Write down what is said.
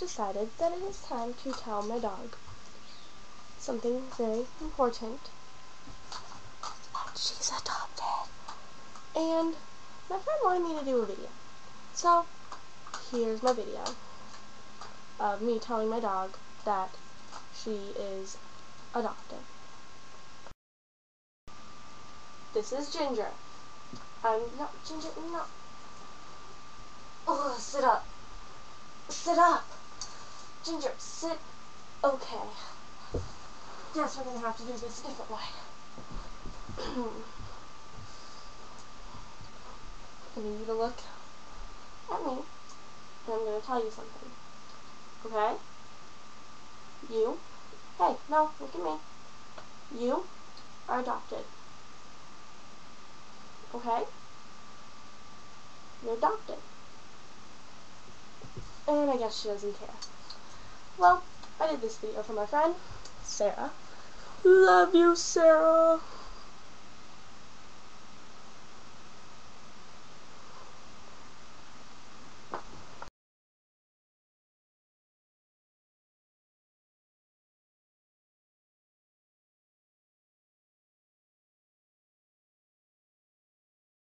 decided that it is time to tell my dog something very important. She's adopted. And my friend wanted me to do a video. So, here's my video of me telling my dog that she is adopted. This is Ginger. Ginger, no. Oh, sit up. Sit up. Ginger, sit. Okay. Guess we're gonna have to do this a different way. I need you to look at me, and I'm gonna tell you something. Okay? You. Hey, no, look at me. You are adopted. Okay? You're adopted. And I guess she doesn't care. Well, I did this video for my friend, Sarah. Love you, Sarah.